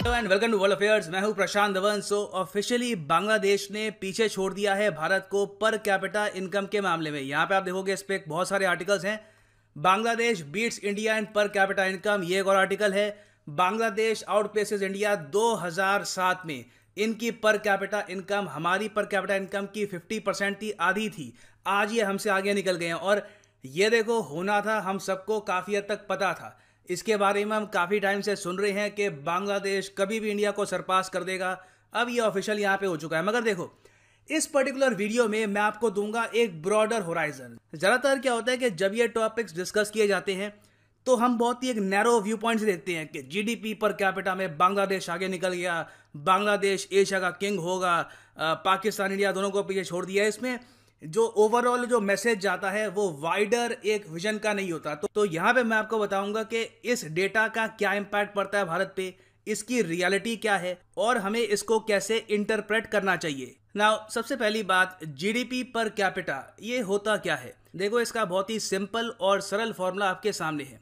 Hello and welcome to World Affairs. मैं हूं प्रशांत Dhawan. Officially Bangladesh ने पीछे छोड़ दिया है भारत को पर कैपिटा इनकम के मामले में। यहां पे आप देखोगे इस पे बहुत सारे आर्टिकल्स हैं। Bangladesh beats India in per capita income, ये एक और आर्टिकल है। बांग्लादेश आउटपेसेस इंडिया 2007 में इनकी पर कैपिटा इनकम हमारी पर कैपिटा इनकम की 50% थी, आधी थी। आज ये हमसे आगे निकल गए हैं और ये देखो होना था, हम सबको काफ़ी हद तक पता था। इसके बारे में हम काफ़ी टाइम से सुन रहे हैं कि बांग्लादेश कभी भी इंडिया को सरपास कर देगा। अब ये ऑफिशियल यहाँ पे हो चुका है। मगर देखो, इस पर्टिकुलर वीडियो में मैं आपको दूंगा एक ब्रॉडर होराइजन। ज़्यादातर क्या होता है कि जब ये टॉपिक्स डिस्कस किए जाते हैं तो हम बहुत ही एक नैरो व्यू पॉइंट से देखते हैं कि जीडीपी पर कैपिटा में बांग्लादेश आगे निकल गया, बांग्लादेश एशिया का किंग होगा, पाकिस्तान इंडिया दोनों को पीछे छोड़ दिया। इसमें जो ओवरऑल जो मैसेज जाता है वो वाइडर एक विजन का नहीं होता। तो यहाँ पे मैं आपको बताऊंगा कि इस डेटा का क्या इम्पैक्ट पड़ता है भारत पे, इसकी रियलिटी क्या है और हमें इसको कैसे इंटरप्रेट करना चाहिए। नाउ सबसे पहली बात, जीडीपी पर कैपिटा ये होता क्या है। देखो, इसका बहुत ही सिंपल और सरल फॉर्मूला आपके सामने है।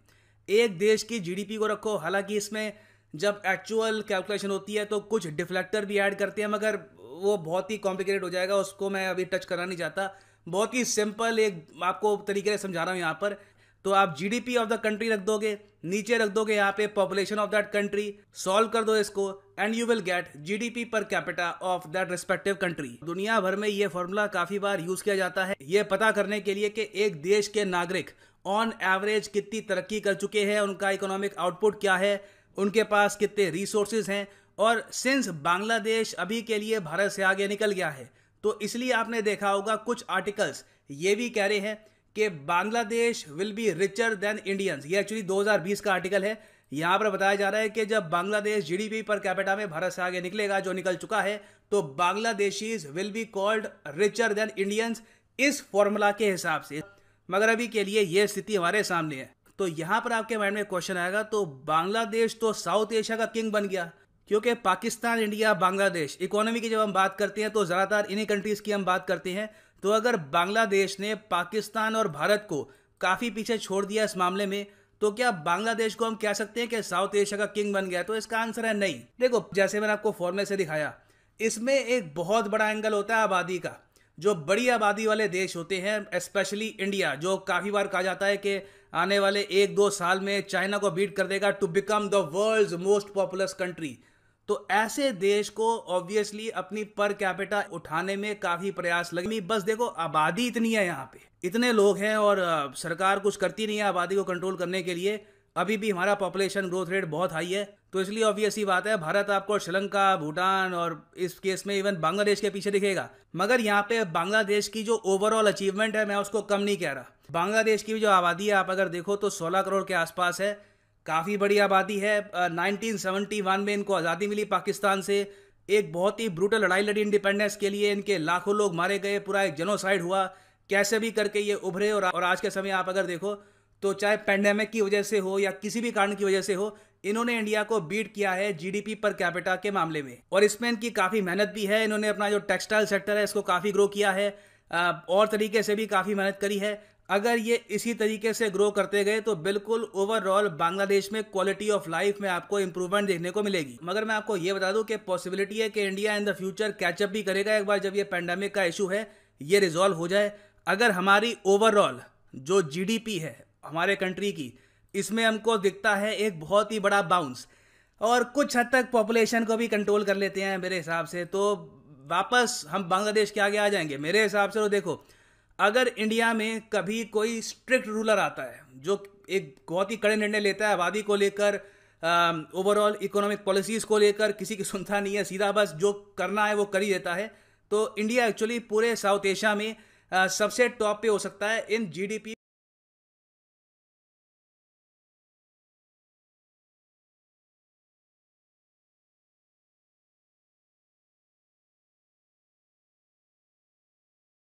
एक देश की जीडीपी को रखो, हालांकि इसमें जब एक्चुअल कैलकुलेशन होती है तो कुछ डिफ्लेक्टर भी ऐड करते हैं, मगर वो बहुत ही कॉम्प्लिकेटेड हो जाएगा, उसको मैं अभी टच करना नहीं चाहता। बहुत ही सिंपल एक आपको तरीके से समझा रहा हूँ यहाँ पर। तो आप जीडीपी ऑफ द कंट्री रख दोगे, नीचे रख दोगे यहाँ पे population of that country, solve कर दो इसको and you will get GDP per capita of that respective country. दुनिया भर में ये फॉर्मूला काफी बार यूज किया जाता है ये पता करने के लिए कि एक देश के नागरिक ऑन एवरेज कितनी तरक्की कर चुके हैं, उनका इकोनॉमिक आउटपुट क्या है, उनके पास कितने रिसोर्सेज हैं। और सिंस बांग्लादेश अभी के लिए भारत से आगे निकल गया है तो इसलिए आपने देखा होगा कुछ आर्टिकल्स ये भी कह रहे हैं कि Bangladesh will be richer than Indians. ये एक्चुअली 2020 का आर्टिकल है। यहां पर बताया जा रहा है कि जब बांग्लादेश जीडीपी पर कैपिटा में भारत से आगे निकलेगा, जो निकल चुका है, तो Bangladeshis will be called richer than Indians इस फॉर्मूला के हिसाब से। मगर अभी के लिए यह स्थिति हमारे सामने है। तो यहां पर आपके माइंड में क्वेश्चन आएगा, तो बांग्लादेश तो साउथ एशिया का किंग बन गया, क्योंकि पाकिस्तान इंडिया बांग्लादेश इकोनॉमी की जब हम बात करते हैं तो ज़्यादातर इन्हीं कंट्रीज की हम बात करते हैं। तो अगर बांग्लादेश ने पाकिस्तान और भारत को काफ़ी पीछे छोड़ दिया इस मामले में, तो क्या बांग्लादेश को हम कह सकते हैं कि साउथ एशिया का किंग बन गया? तो इसका आंसर है नहीं। देखो, जैसे मैंने आपको फॉर्मूले से दिखाया, इसमें एक बहुत बड़ा एंगल होता है आबादी का। जो बड़ी आबादी वाले देश होते हैं, स्पेशली इंडिया, जो काफ़ी बार कहा जाता है कि आने वाले 1-2 साल में चाइना को बीट कर देगा to become the world's most populous country, तो ऐसे देश को ऑब्वियसली अपनी पर कैपिटा उठाने में काफी प्रयास लगे। बस देखो, आबादी इतनी है, यहाँ पे इतने लोग हैं और सरकार कुछ करती नहीं है आबादी को कंट्रोल करने के लिए। अभी भी हमारा पॉपुलेशन ग्रोथ रेट बहुत हाई है, तो इसलिए ऑब्वियस ही बात है भारत आपको श्रीलंका, भूटान और इस केस में इवन बांग्लादेश के पीछे दिखेगा। मगर यहाँ पे बांग्लादेश की जो ओवरऑल अचीवमेंट है, मैं उसको कम नहीं कह रहा। बांग्लादेश की जो आबादी है, आप अगर देखो तो 16 करोड़ के आसपास है, काफ़ी बड़ी आबादी है। 1971 में इनको आज़ादी मिली पाकिस्तान से। एक बहुत ही ब्रूटल लड़ाई लड़ी इंडिपेंडेंस के लिए, इनके लाखों लोग मारे गए, पूरा एक जेनोसाइड हुआ। कैसे भी करके ये उभरे और आज के समय आप अगर देखो तो चाहे पेंडेमिक की वजह से हो या किसी भी कारण की वजह से हो, इन्होंने इंडिया को बीट किया है जीडीपी पर कैपिटा के मामले में। और इसमें इनकी काफ़ी मेहनत भी है। इन्होंने अपना जो टेक्सटाइल सेक्टर है इसको काफ़ी ग्रो किया है, और तरीके से भी काफ़ी मेहनत करी है। अगर ये इसी तरीके से ग्रो करते गए तो बिल्कुल ओवरऑल बांग्लादेश में क्वालिटी ऑफ लाइफ में आपको इंप्रूवमेंट देखने को मिलेगी। मगर मैं आपको ये बता दूं कि पॉसिबिलिटी है कि India in the future catch up भी करेगा एक बार जब ये पेंडेमिक का इशू है ये रिजॉल्व हो जाए। अगर हमारी ओवरऑल जो जीडीपी है हमारे कंट्री की, इसमें हमको दिखता है एक बहुत ही बड़ा बाउंस, और कुछ हद तक पॉपुलेशन को भी कंट्रोल कर लेते हैं मेरे हिसाब से, तो वापस हम बांग्लादेश के आगे आ जाएंगे मेरे हिसाब से। तो देखो, अगर इंडिया में कभी कोई स्ट्रिक्ट रूलर आता है जो एक बहुत ही कड़े निर्णय लेता है आबादी को लेकर, ओवरऑल इकोनॉमिक पॉलिसीज को लेकर, किसी की सुनता नहीं है, सीधा बस जो करना है वो कर ही देता है, तो इंडिया एक्चुअली पूरे साउथ एशिया में सबसे टॉप पे हो सकता है इन जीडीपी